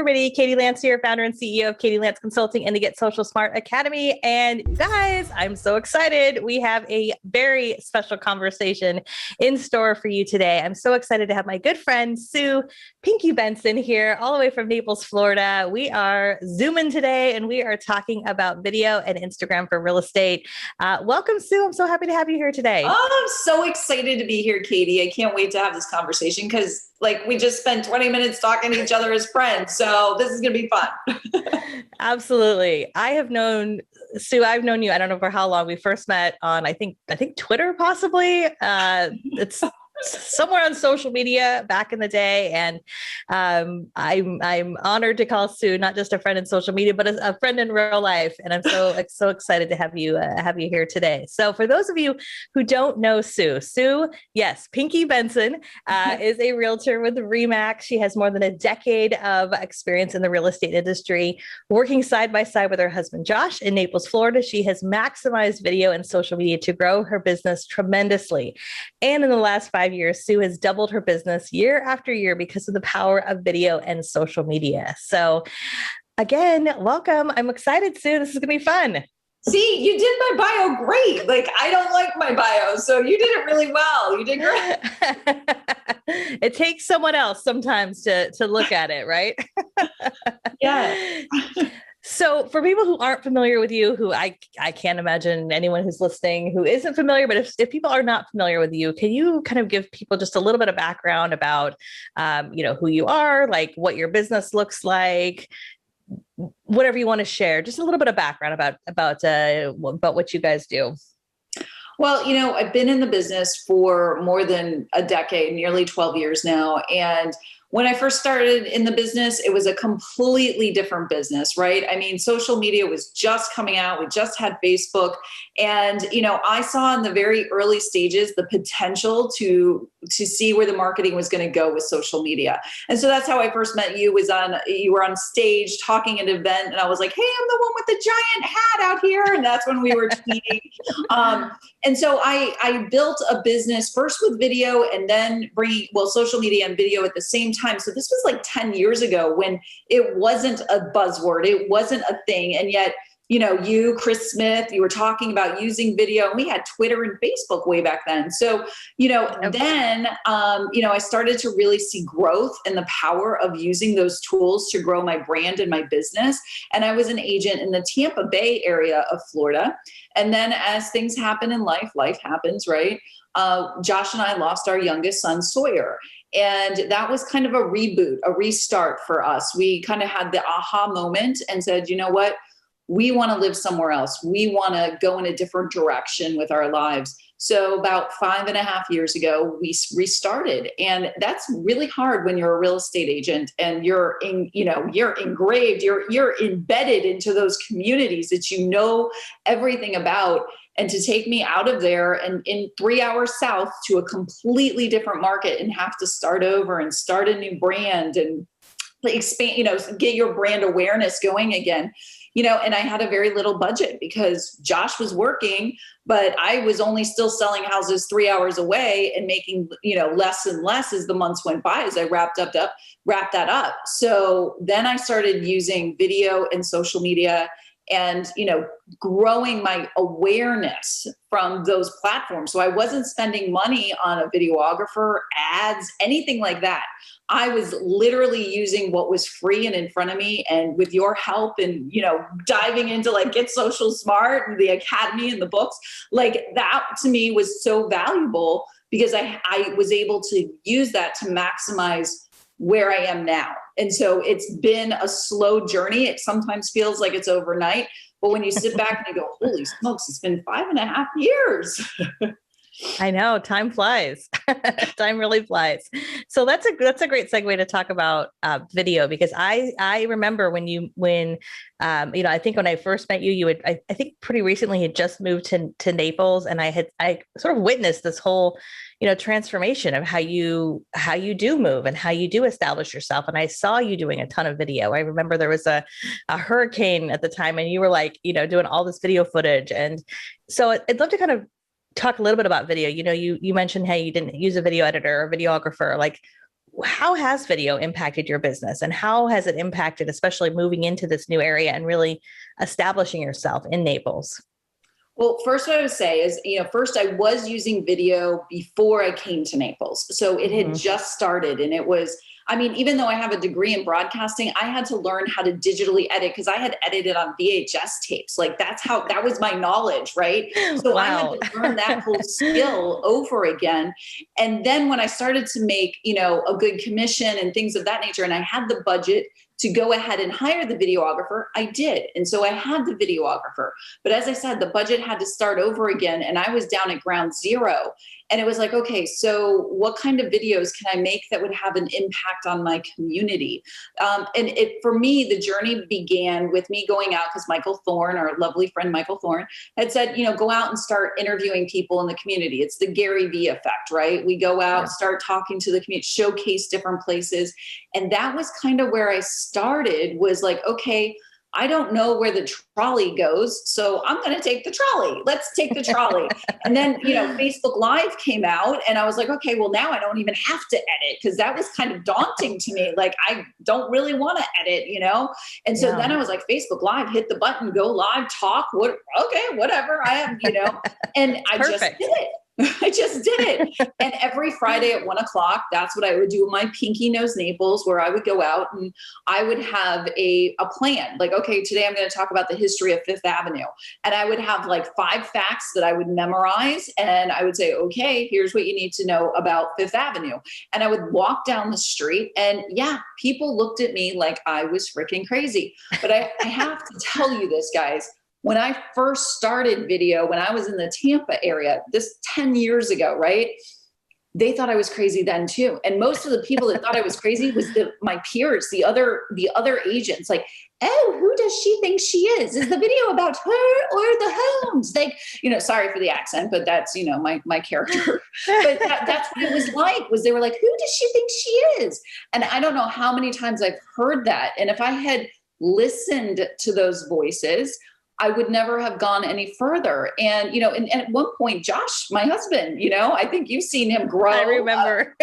everybody. Katie Lance here, founder and CEO of Katie Lance Consulting and the Get Social Smart Academy. And guys, I'm so excited. We have a very special conversation in store for you today. I'm so excited to have my good friend, Sue Pinky Benson here, all the way from Naples, Florida. We are Zooming today and we are talking about video and Instagram for real estate. Welcome, Sue. I'm so happy to have you here today. Oh, I'm so excited to be here, Katie. I can't wait to have this conversation because we just spent 20 minutes talking to each other as friends. So this is going to be fun. Absolutely. I have known Sue, I've known you, I don't know for how long. We first met on, I think Twitter, possibly. It's somewhere on social media back in the day. And I'm honored to call Sue not just a friend in social media, but a friend in real life. And I'm so excited to have you here today. So for those of you who don't know Sue, yes, Pinky Benson is a realtor with Remax. She has more than a decade of experience in the real estate industry, working side by side with her husband, Josh, in Naples, Florida. She has maximized video and social media to grow her business tremendously. And in the last 5 years, Sue has doubled her business year after year because of the power of video and social media. So again, welcome. I'm excited, Sue. This is going to be fun. See, you did my bio great. I don't like my bio, so you did it really well. You did great. It takes someone else sometimes to look at it, right? Yeah. So for people who aren't familiar with you, who I can't imagine anyone who's listening who isn't familiar, but if people are not familiar with you, can you kind of give people just a little bit of background about, who you are, like what your business looks like, whatever you want to share, just a little bit of background about what you guys do. Well, I've been in the business for more than a decade, nearly 12 years now. And when I first started in the business, it was a completely different business, right? I mean, social media was just coming out. We just had Facebook. And, I saw in the very early stages the potential to see where the marketing was going to go with social media. And so that's how I first met you. You were on stage talking at an event, and I was like, hey, I'm the one with the giant hat out here. And that's when we were tweeting. And so I built a business first with video and then bringing social media and video at the same time. So this was 10 years ago when it wasn't a buzzword. It wasn't a thing. And yet, you, Chris Smith, you were talking about using video, and we had Twitter and Facebook way back then. So, then, I started to really see growth and the power of using those tools to grow my brand and my business. And I was an agent in the Tampa Bay area of Florida. And then as things happen in life happens, right? Josh and I lost our youngest son, Sawyer. And that was kind of a reboot, a restart for us. We kind of had the aha moment and said, you know what? We want to live somewhere else. We want to go in a different direction with our lives. So about 5.5 years ago, we restarted. And that's really hard when you're a real estate agent and you're engraved, you're embedded into those communities that you know everything about. And to take me out of there and in 3 hours south to a completely different market and have to start over and start a new brand and expand, get your brand awareness going again. And I had a very little budget because Josh was working, but I was only still selling houses 3 hours away and making, less and less as the months went by as I wrapped that up. So then I started using video and social media and, growing my awareness from those platforms. So I wasn't spending money on a videographer, ads, anything like that. I was literally using what was free and in front of me, and with your help and, diving into Get Social Smart and the Academy and the books, that to me was so valuable because I was able to use that to maximize where I am now. And so it's been a slow journey. It sometimes feels like it's overnight, but when you sit back and you go, holy smokes, it's been 5.5 years. I know, time flies. Time really flies. So that's a great segue to talk about video, because I remember when I think when I first met you, I think pretty recently had just moved to Naples, and I sort of witnessed this whole transformation of how you do move and how you do establish yourself. And I saw you doing a ton of video. I remember there was a hurricane at the time, and you were doing all this video footage. And so I'd love to kind of talk a little bit about video. You mentioned how you didn't use a video editor or videographer. how has video impacted your business, and how has it impacted, especially moving into this new area and really establishing yourself in Naples? Well, first, what I would say is, first I was using video before I came to Naples. So it had just started, and it was, even though I have a degree in broadcasting, I had to learn how to digitally edit because I had edited on VHS tapes. Like that was my knowledge, right? So I had to learn that whole skill over again. And then when I started to make, a good commission and things of that nature, and I had the budget to go ahead and hire the videographer, I did. And so I had the videographer. But as I said, the budget had to start over again, and I was down at ground zero. And it was like, okay, so what kind of videos can I make that would have an impact on my community? For me, the journey began with me going out because Michael Thorne, our lovely friend Michael Thorne, had said, go out and start interviewing people in the community. It's the Gary Vee effect, right? We go out, start talking to the community, showcase different places. And that was kind of where I started, was like, okay, I don't know where the trolley goes, so I'm going to take the trolley. Let's take the trolley. And then, Facebook Live came out, and I was like, okay, well, now I don't even have to edit, because that was kind of daunting to me. Like, I don't really want to edit, And so then I was like, Facebook Live, hit the button, go live, talk, okay, whatever. I have, and I just did it. I just did it. And every Friday at 1:00, that's what I would do with my Pinky Nose Naples, where I would go out and I would have a plan. Like, okay, today I'm going to talk about the history of Fifth Avenue. And I would have like 5 facts that I would memorize. And I would say, okay, here's what you need to know about Fifth Avenue. And I would walk down the street, and people looked at me like I was freaking crazy. But I have to tell you this, guys. When I first started video, when I was in the Tampa area, this 10 years ago, right? They thought I was crazy then too. And most of the people that thought I was crazy was my peers, the other agents. Like, oh, who does she think she is? Is the video about her or the homes? Like, sorry for the accent, but that's, my character. But that's what it was like, was they were like, who does she think she is? And I don't know how many times I've heard that. And if I had listened to those voices, I would never have gone any further. And, and at one point, Josh, my husband, I think you've seen him grow. I remember.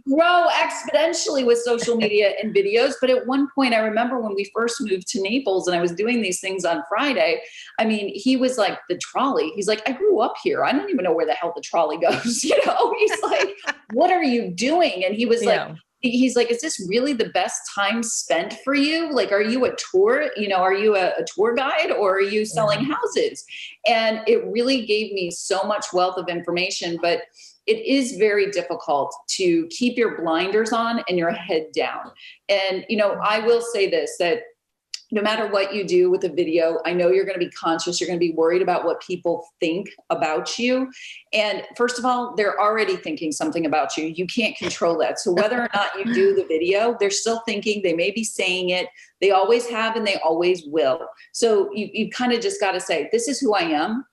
Grow exponentially with social media and videos. But at one point, I remember when we first moved to Naples and I was doing these things on Friday, he was like, the trolley. He's like, I grew up here. I don't even know where the hell the trolley goes. He's like, what are you doing? And he was like, he's like, is this really the best time spent for you? Like, are you a tour? Are you a tour guide, or are you selling houses? And it really gave me so much wealth of information, but it is very difficult to keep your blinders on and your head down. And, I will say this, that no matter what you do with a video, I know you're going to be conscious. You're going to be worried about what people think about you. And first of all, they're already thinking something about you. You can't control that. So whether or not you do the video, they're still thinking. They may be saying it. They always have, and they always will. So you kind of just got to say, this is who I am.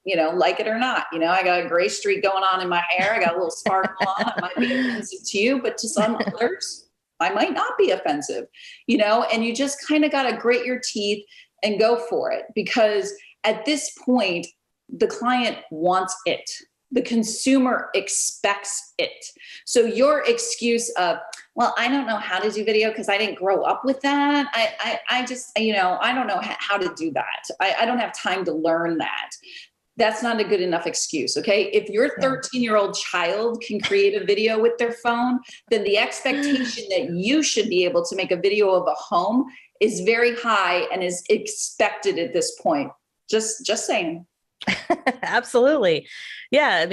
Like it or not, I got a gray streak going on in my hair. I got a little sparkle on. It might be offensive to you, but to some others, I might not be offensive, and you just kind of got to grit your teeth and go for it, because at this point, the client wants it. The consumer expects it. So your excuse of, well, I don't know how to do video because I didn't grow up with that. I just, I don't know how to do that. I don't have time to learn that. That's not a good enough excuse, okay? If your 13-year-old child can create a video with their phone, then the expectation that you should be able to make a video of a home is very high and is expected at this point. Just saying. Absolutely. Yeah.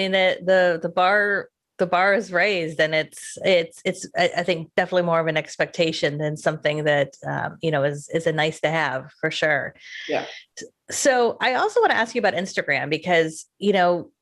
The bar is raised, and it's I think definitely more of an expectation than something that is a nice to have, for sure. Yeah. So I also want to ask you about Instagram, because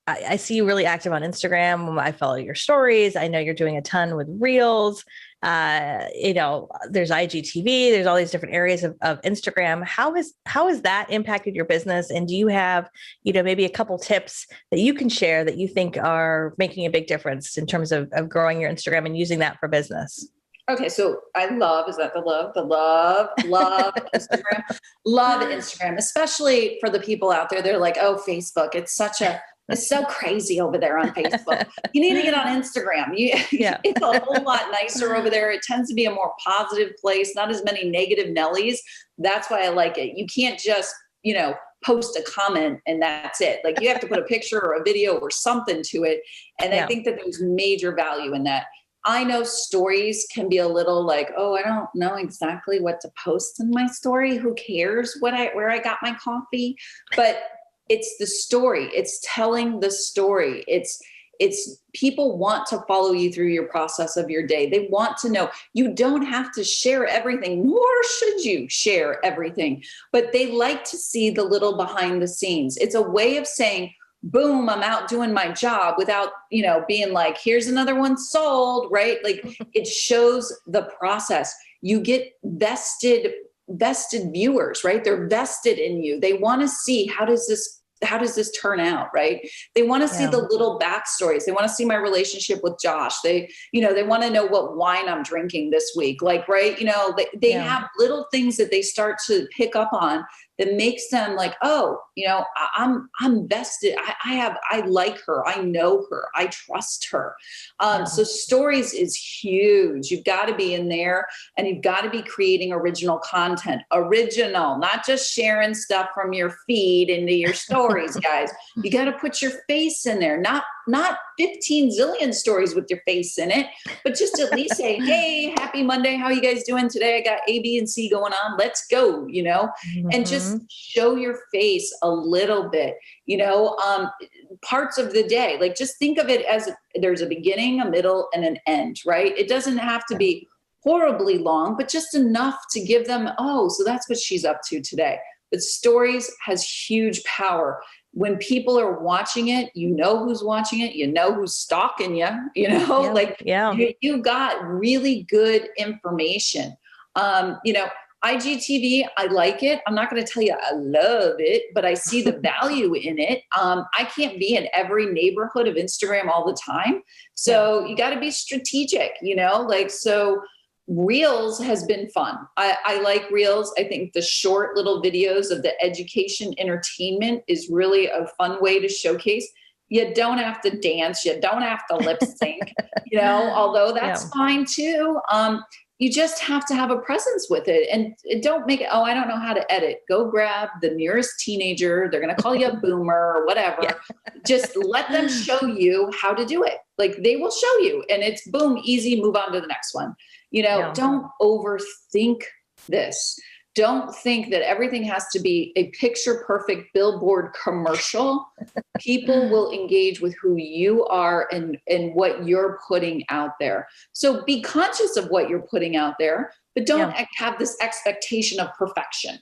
I see you really active on Instagram. I follow your stories. I know you're doing a ton with Reels. There's IGTV. There's all these different areas of Instagram. How has that impacted your business? And do you have maybe a couple tips that you can share that you think are making a big difference in terms of growing your Instagram and using that for business? Okay, so I love, is that the love? Love Instagram. Love Instagram, especially for the people out there. They're like, oh, Facebook, it's such a It's so crazy over there on Facebook. You need to get on Instagram. It's a whole lot nicer over there. It tends to be a more positive place, not as many negative Nellies. That's why I like it. You can't just, post a comment and that's it. Like you have to put a picture or a video or something to it. And I think that there's major value in that. I know stories can be a little like, oh, I don't know exactly what to post in my story. Who cares where I got my coffee? But it's the story. It's telling the story. It's people want to follow you through your process of your day. They want to know. You don't have to share everything, nor should you share everything, but they like to see the little behind the scenes. It's a way of saying, boom, I'm out doing my job without, being like, here's another one sold, right? Like it shows the process. You get vested viewers, right? They're vested in you. They want to see how does this turn out, right? They want to see the little backstories. They want to see my relationship with Josh. They want to know what wine I'm drinking this week. Like, right. They have little things that they start to pick up on that makes them like, oh, I'm vested. I like her. I know her. I trust her. So stories is huge. You've got to be in there and you've got to be creating original content, not just sharing stuff from your feed into your stories, guys. You got to put your face in there, not 15 zillion stories with your face in it, but just at least say, hey, happy Monday. How are you guys doing today? I got A, B, and C going on. Let's go, and just show your face a little bit, parts of the day. Like just think of it as there's a beginning, a middle, and an end, right? It doesn't have to be horribly long, but just enough to give them, oh, so that's what she's up to today. But stories has huge power. When people are watching it, who's watching it, who's stalking you, you got really good information. IGTV, I like it. I'm not going to tell you I love it, but I see the value in it. I can't be in every neighborhood of Instagram all the time. So you got to be strategic, so Reels has been fun. I like Reels. I think the short little videos of the education entertainment is really a fun way to showcase. You don't have to dance. You don't have to lip sync, although that's fine too. You just have to have a presence with it and don't make it, oh, I don't know how to edit. Go grab the nearest teenager. They're going to call you a boomer or whatever. Just let them show you how to do it. Like they will show you and it's boom, easy, move on to the next one. Don't overthink this. Don't think that everything has to be a picture perfect billboard commercial. People will engage with who you are and what you're putting out there. So be conscious of what you're putting out there, but don't have this expectation of perfection.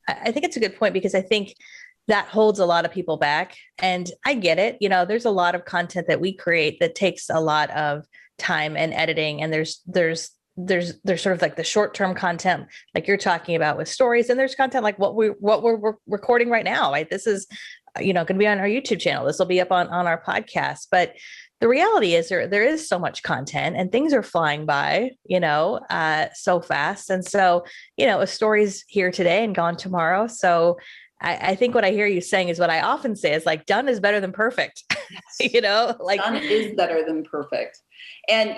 I think it's a good point because I think that holds a lot of people back. And I get it. There's a lot of content that we create that takes a lot of time and editing. And there's sort of like the short-term content like you're talking about with stories. And there's content like what we're recording right now, right? This is, going to be on our YouTube channel. This will be up on our podcast. But the reality is there is so much content and things are flying by, so fast. And so, a story's here today and gone tomorrow. So I think what I hear you saying is what I often say is like, done is better than perfect, done is better than perfect. And,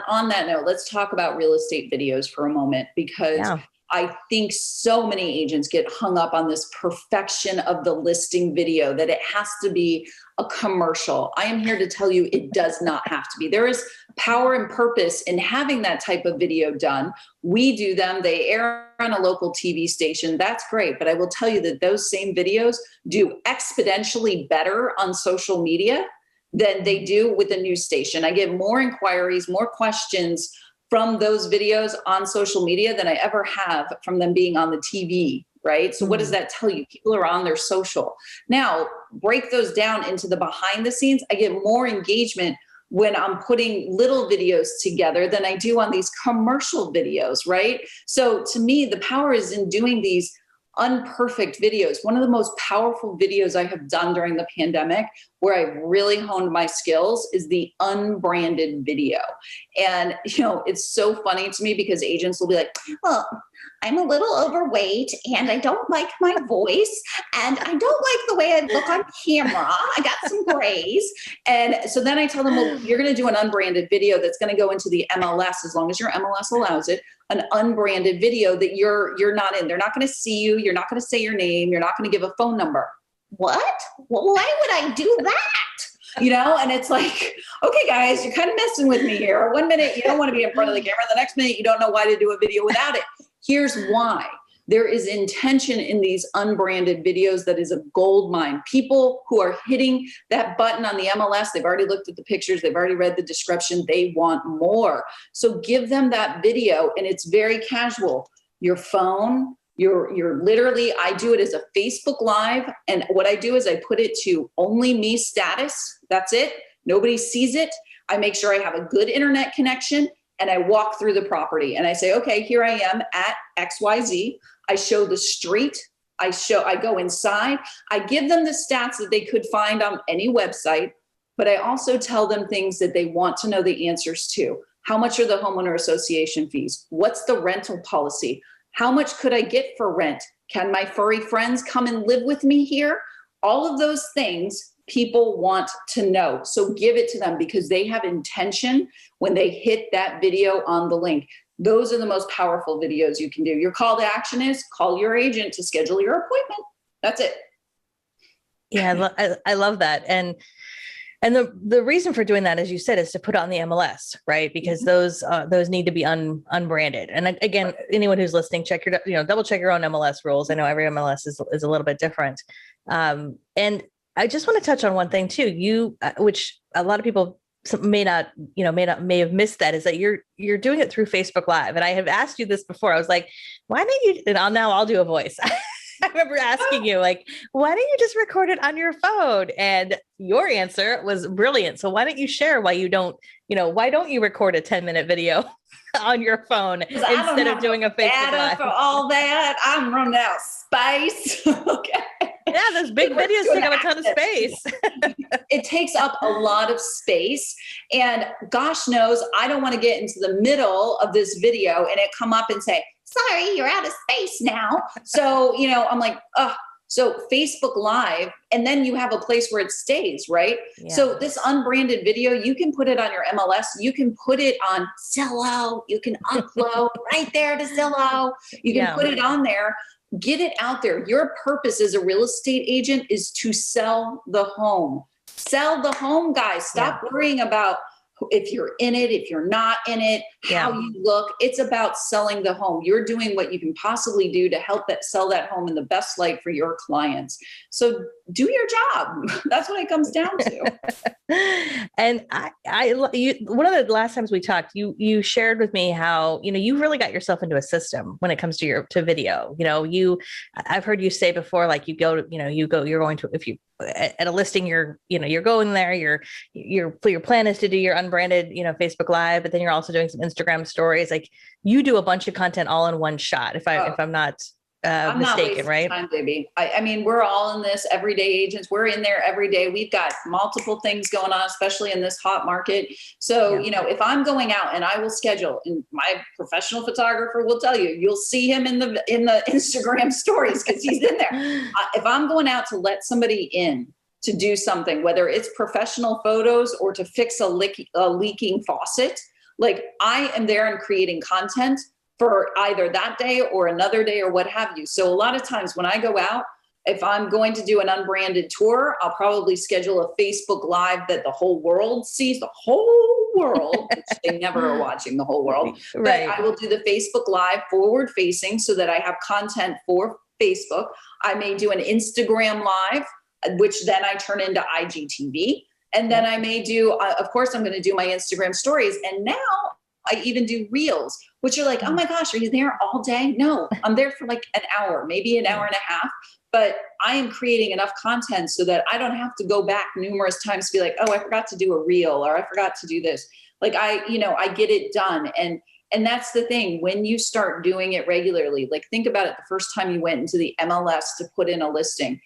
on that note, let's talk about real estate videos for a moment, because I think so many agents get hung up on this perfection of the listing video, that it has to be a commercial. I am here to tell you it does not have to be. There is power and purpose in having that type of video done. We do them. They air on a local TV station. That's great. But I will tell you that those same videos do exponentially better on social media than they do with a news station. I get more inquiries, more questions from those videos on social media than I ever have from them being on the TV, right? So what does that tell you? People are on their social. Now, break those down into the behind the scenes. I get more engagement when I'm putting little videos together than I do on these commercial videos, right? So to me, the power is in doing these unperfect videos. One of the most powerful videos I have done during the pandemic, where I really honed my skills, is the unbranded video. And, it's so funny to me because agents will be like, well, I'm a little overweight and I don't like my voice and I don't like the way I look on camera. I got some grays. And so then I tell them, well, you're going to do an unbranded video that's going to go into the MLS as long as your MLS allows it, an unbranded video that you're not in. They're not going to see you. You're not going to say your name. You're not going to give a phone number. What? Well, why would I do that? You know, and it's like, okay, guys, you're kind of messing with me here. 1 minute, you don't want to be in front of the camera. The next minute, you don't know why to do a video without it. Here's why. There is intention in these unbranded videos that is a gold mine. People who are hitting that button on the MLS, they've already looked at the pictures, they've already read the description, they want more. So give them that video, and it's very casual. Your phone, you're literally, I do it as a Facebook Live, and what I do is I put it to only me status. That's it. Nobody sees it. I make sure I have a good internet connection, and I walk through the property and I say, okay, here I am at XYZ. I show the street. I go inside. I give them the stats that they could find on any website, but I also tell them things that they want to know the answers to. How much are the homeowner association fees? What's the rental policy? How much could I get for rent? Can my furry friends come and live with me here? All of those things people want to know. So give it to them because they have intention when they hit that video on the link. Those are the most powerful videos you can do. Your call to action is call your agent to schedule your appointment. That's it. Yeah, I love that. And the reason for doing that, as you said, is to put it on the MLS, right? Because those need to be unbranded. And again, anyone who's listening, double check your own MLS rules. I know every MLS is a little bit different. And I just want to touch on one thing too. Which a lot of people may have missed, that is that you're doing it through Facebook Live. And I have asked you this before. I was like, why don't you? And I'll do a voice. I remember asking you, like, why don't you just record it on your phone? And your answer was brilliant. So why don't you share why don't you record a 10-minute video on your phone instead of doing a Facebook Live? For all that, I'm running out of space. Okay. Yeah, those big videos take up a ton of space. It takes up a lot of space. And gosh knows, I don't want to get into the middle of this video and it come up and say, sorry, you're out of space now. So, I'm like, so Facebook Live, and then you have a place where it stays, right? Yeah. So this unbranded video, you can put it on your MLS. You can put it on Zillow. You can upload right there to Zillow. You can put it on there. Get it out there. Your purpose as a real estate agent is to sell the home. Sell the home, guys. Stop worrying about if you're in it, if you're not in it, how you look. It's about selling the home. You're doing what you can possibly do to help sell that home in the best light for your clients. So do your job. That's what it comes down to. And one of the last times we talked, you shared with me how, you really got yourself into a system when it comes to video. I've heard you say before, like you're going to, if you at a listing, you're going there, your plan is to do your unbranded, Facebook Live, but then you're also doing some Instagram stories. Like you do a bunch of content all in one shot. If I'm not mistaken, right? Time, baby. I mean, we're all in this, everyday agents. We're in there every day. We've got multiple things going on, especially in this hot market. So, if I'm going out and I will schedule, and my professional photographer will tell you, you'll see him in the Instagram stories because he's in there. If I'm going out to let somebody in to do something, whether it's professional photos or to fix a leaking faucet, like I am there and creating content for either that day or another day or what have you. So a lot of times when I go out, if I'm going to do an unbranded tour, I'll probably schedule a Facebook Live that the whole world sees, the whole world, which they never are watching the whole world. Right. But I will do the Facebook Live forward facing so that I have content for Facebook. I may do an Instagram Live, which then I turn into IGTV. And then I may do, of course, I'm going to do my Instagram stories. And now I even do reels, which are like, oh my gosh, are you there all day? No, I'm there for like an hour, maybe an hour and a half. But I am creating enough content so that I don't have to go back numerous times to be like, oh, I forgot to do a reel or I forgot to do this. Like I get it done. And that's the thing. When you start doing it regularly, like think about it. The first time you went into the MLS to put in a listing,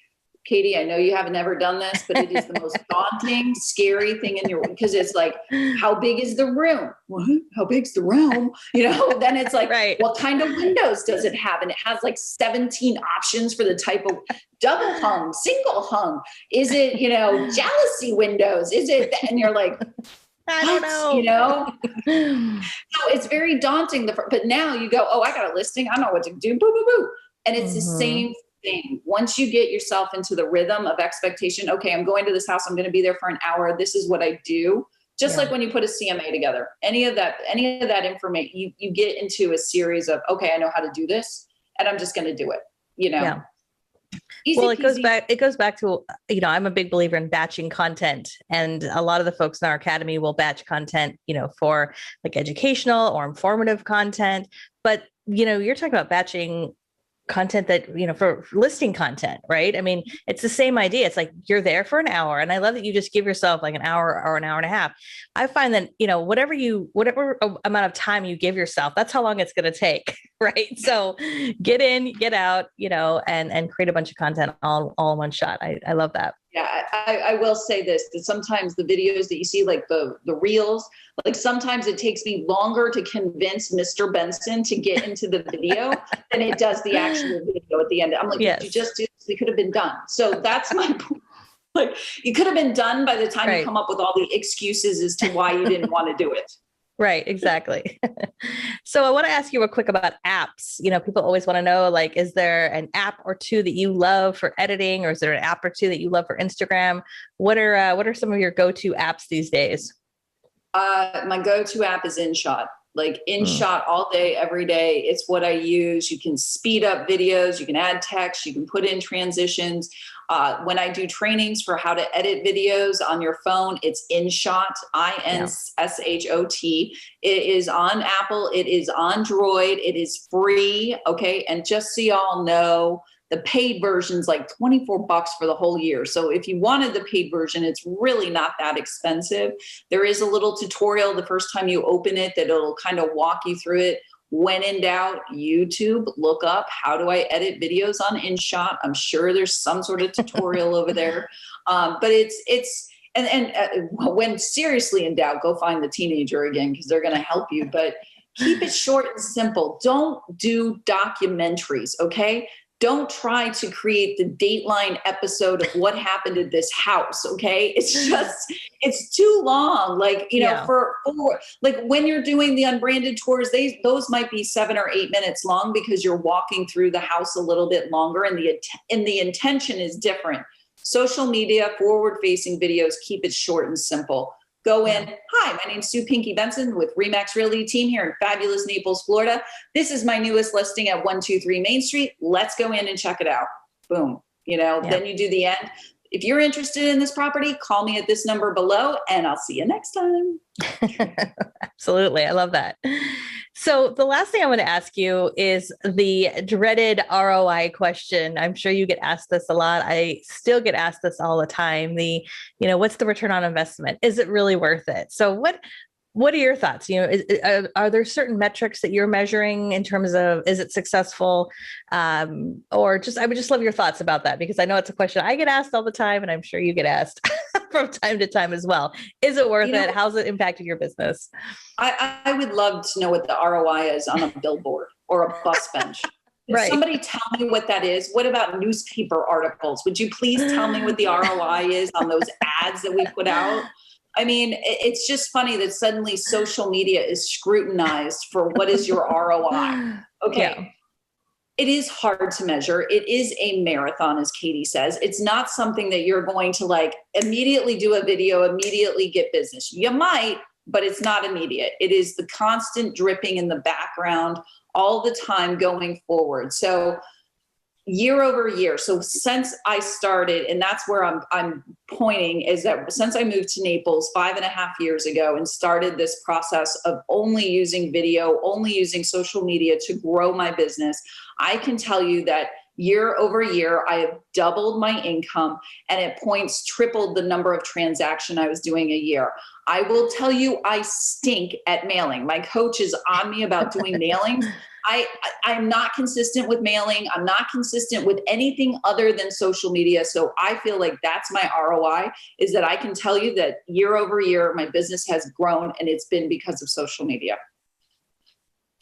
Katie, I know you haven't ever done this, but it is the most daunting, scary thing in your, because it's like, how big is the room? What? How big's the room? Then it's like, right. What kind of windows does it have? And it has like 17 options for the type of double hung, single hung. Is it, jealousy windows? Is it, and you're like, I don't know. So it's very daunting. But now you go, oh, I got a listing. I know what to do. Boo, boo, boo. And it's the same thing. Once you get yourself into the rhythm of expectation, okay, I'm going to this house. I'm going to be there for an hour. This is what I do. Just like when you put a CMA together, any of that information, you get into a series of, okay, I know how to do this and I'm just going to do it, Yeah. Easy well, it peasy. goes back to, I'm a big believer in batching content, and a lot of the folks in our academy will batch content, for like educational or informative content. But, you're talking about batching content that, for listing content, right? I mean, it's the same idea. It's like you're there for an hour. And I love that you just give yourself like an hour or an hour and a half. I find that, whatever amount of time you give yourself, that's how long it's going to take. Right. So get in, get out, and create a bunch of content all in one shot. I love that. Yeah, I will say this, that sometimes the videos that you see, like the reels, like sometimes it takes me longer to convince Mr. Benson to get into the video than it does the actual video at the end. I'm like, yes. Did you just do this? We could have been done. So that's my point. Like, you could have been done by the time you come up with all the excuses as to why you didn't want to do it. Right, exactly. So I want to ask you real quick about apps. People always want to know, like, is there an app or two that you love for editing, or is there an app or two that you love for Instagram? What are some of your go-to apps these days? My go-to app is InShot. Like InShot all day, every day. It's what I use. You can speed up videos. You can add text. You can put in transitions. When I do trainings for how to edit videos on your phone, it's InShot, InShot. It is on Apple. It is on Droid. It is free. Okay. And just so y'all know, the paid version's like $24 for the whole year. So if you wanted the paid version, it's really not that expensive. There is a little tutorial the first time you open it that it'll kind of walk you through it. When in doubt, YouTube, look up, how do I edit videos on InShot? I'm sure there's some sort of tutorial over there. But when seriously in doubt, go find the teenager again, because they're going to help you. But keep it short and simple. Don't do documentaries, okay? Don't try to create the Dateline episode of what happened at this house. Okay. It's too long. Like, for like when you're doing the unbranded tours, those might be 7 or 8 minutes long because you're walking through the house a little bit longer and the intention is different. Social media, forward facing videos, keep it short and simple. Go in. Hi, my name's Sue Pinky Benson with Remax Realty team here in fabulous Naples, Florida. This is my newest listing at 123 Main Street. Let's go in and check it out. Boom. Then you do the end. If you're interested in this property, call me at this number below and I'll see you next time. Absolutely. I love that. So the last thing I want to ask you is the dreaded ROI question. I'm sure you get asked this a lot. I still get asked this all the time. What's the return on investment? Is it really worth it? So what are your thoughts? Are there certain metrics that you're measuring in terms of, is it successful? Or I would just love your thoughts about that, because I know it's a question I get asked all the time, and I'm sure you get asked from time to time as well. Is it worth it? How's it impacting your business? I would love to know what the ROI is on a billboard or a bus bench. Right. Somebody tell me what that is. What about newspaper articles? Would you please tell me what the ROI is on those ads that we put out? I mean, it's just funny that suddenly social media is scrutinized for what is your ROI. Okay. Yeah. It is hard to measure. It is a marathon, as Katie says. It's not something that you're going to like immediately do a video, immediately get business. You might, but it's not immediate. It is the constant dripping in the background all the time going forward. So year over year. So since I started, and that's where I'm pointing, is that since I moved to Naples 5.5 years ago and started this process of only using video, only using social media to grow my business, I can tell you that year over year. I have doubled my income, and at points tripled the number of transactions I was doing a year. I will tell you, I stink at mailing. My coach is on me about doing mailings. I'm not consistent with mailing. I'm not consistent with anything other than social media. So I feel like that's my ROI, is that I can tell you that year over year, my business has grown, and it's been because of social media.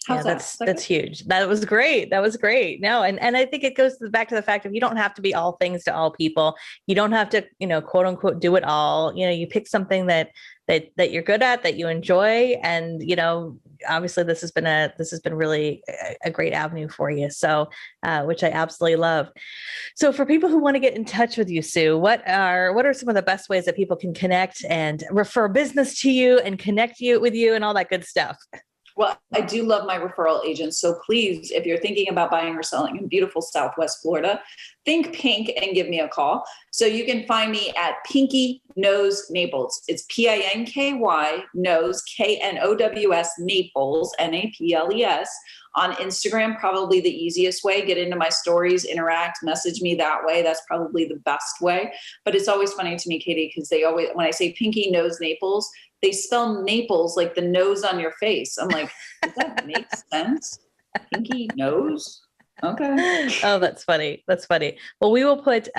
Yeah, that's huge. That was great. That was great. No, and I think it goes back to the fact of you don't have to be all things to all people. You don't have to, quote unquote, do it all. You pick something that you're good at, that you enjoy, and obviously this has been really a great avenue for you. So, which I absolutely love. So, for people who want to get in touch with you, Sue, what are some of the best ways that people can connect and refer business to you and connect you with you and all that good stuff? Well, I do love my referral agents. So please, if you're thinking about buying or selling in beautiful Southwest Florida, think pink and give me a call. So you can find me at Pinky Knows Naples. It's PINKY Knows KNOWS Naples, NAPLES. On Instagram, probably the easiest way. Get into my stories, interact, message me that way. That's probably the best way. But it's always funny to me, Katie, because they always, when I say Pinky Knows Naples, they spell Naples like the nose on your face. I'm like, does that make sense? Pinky nose? Okay. Oh, that's funny. That's funny. Well, we will put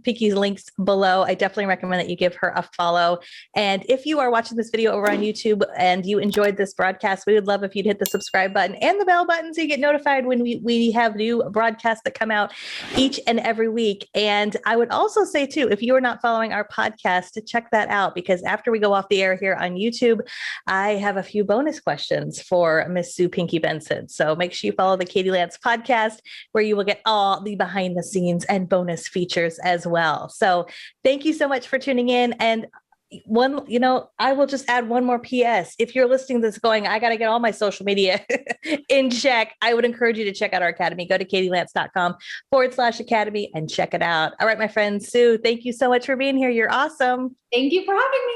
Pinky's links below. I definitely recommend that you give her a follow. And if you are watching this video over on YouTube and you enjoyed this broadcast, we would love if you'd hit the subscribe button and the bell button so you get notified when we have new broadcasts that come out each and every week. And I would also say too, if you are not following our podcast, to check that out, because after we go off the air here on YouTube, I have a few bonus questions for Miss Sue Pinky Benson. So make sure you follow the Katie Lance podcast, where you will get all the behind the scenes and bonus features as well. So thank you so much for tuning in. And I will just add one more PS. If you're listening to this going, I got to get all my social media in check, I would encourage you to check out our academy. Go to katielance.com/academy and check it out. All right, my friend Sue, thank you so much for being here. You're awesome. Thank you for having me.